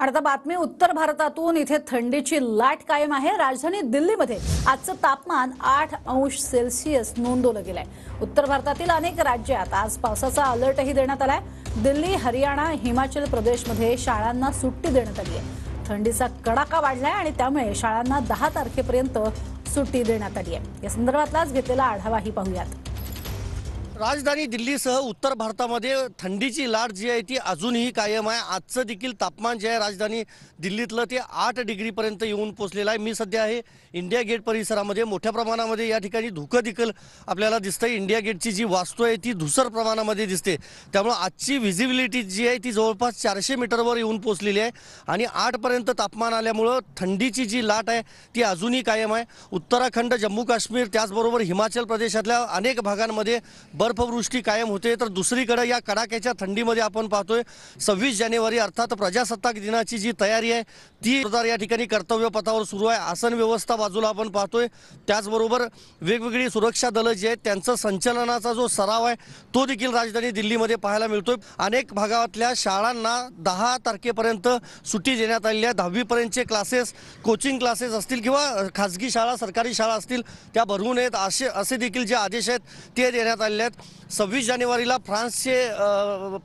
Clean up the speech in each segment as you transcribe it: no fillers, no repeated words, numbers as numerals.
आणि आता बातमी उत्तर भारतातून। इथे थंडीची लाट कायम आहे। राजधानी दिल्लीमध्ये आजचं तापमान 8 अंश सेल्सिअस नोंदवलं गेलंय। उत्तर भारतातील अनेक राज्यात आज पावसाचा अलर्टही देण्यात आलाय। दिल्ली, हरियाणा, हिमाचल प्रदेशमध्ये शाळांना सुट्टी देण्यात आली आहे। थंडीचा कडाका वाढलाय आणि त्यामुळे शाळांना 10 तारखेपर्यंत सुट्टी देण्यात आली आहे। या संदर्भातलाच घेतलेला आढावाही पाहूयात। राजधानी दिल्लीसह उत्तर भारतामध्ये थंडीची लाट जी आहे ती अजूनही कायम आहे। आजचं देखील तापमान जे आहे राजधानी दिल्लीतलं ते 8 डिग्रीपर्यंत येऊन पोहोचलेलं आहे। मी सध्या आहे इंडिया गेट परिसरामध्ये। मोठ्या प्रमाणामध्ये या ठिकाणी धुकं देखील आपल्याला दिसतंय। इंडिया गेटची जी वास्तू आहे ती धुसर प्रमाणामध्ये दिसते, त्यामुळे आजची व्हिजिबिलिटी जी आहे ती जवळपास 400 मीटरवर येऊन पोहोचलेली आहे आणि 8 पर्यंत तापमान आल्यामुळे थंडीची जी लाट आहे ती अजूनही कायम आहे। उत्तराखंड, जम्मू काश्मीर त्याचबरोबर हिमाचल प्रदेशातल्या अनेक भागांमध्ये बर्फवृष्टी कायम होते। तर दुसरीकडे या कडाक्याच्या थंडीमध्ये आपण पाहतोय 26 जानेवारी अर्थात प्रजासत्ताक दिनाची जी तयारी आहे ती या ठिकाणी कर्तव्य पथावर सुरू आहे। आसन व्यवस्था बाजूला आपण पाहतोय, त्याचबरोबर वेगवेगळी सुरक्षा दलं जी आहेत त्यांचं संचलनाचा जो सराव आहे तो देखील राजधानी दिल्लीमध्ये पाहायला मिळतोय। अनेक भागातल्या शाळांना 10 तारखेपर्यंत सुट्टी देण्यात आलेली आहे। 10वी पर्यंतचे क्लासेस, कोचिंग क्लासेस असतील किंवा खाजगी शाळा, सरकारी शाळा असतील त्या भरवू नयेत असे देखील जे आदेश आहेत ते देण्यात आलेले आहेत। 26 जानेवारीला फ्रान्सचे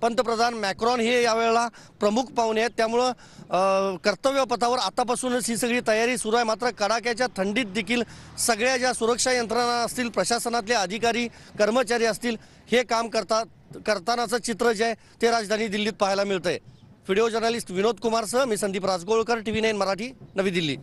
पंतप्रधान मॅक्रॉन हे यावेळेला प्रमुख पाहुणे आहेत, त्यामुळं कर्तव्य पथावर आतापासूनच ही सगळी तयारी सुरू आहे। मात्र कडाक्याच्या थंडीत देखील सगळ्या ज्या सुरक्षा यंत्रणा असतील, प्रशासनातले अधिकारी कर्मचारी असतील, हे काम करतानाचं चित्र जे आहे ते राजधानी दिल्लीत पाहायला मिळतंय। व्हिडिओ जर्नलिस्ट विनोद कुमारसह मी संदीप राजगोळकर, TV9 मराठी, नवी दिल्ली।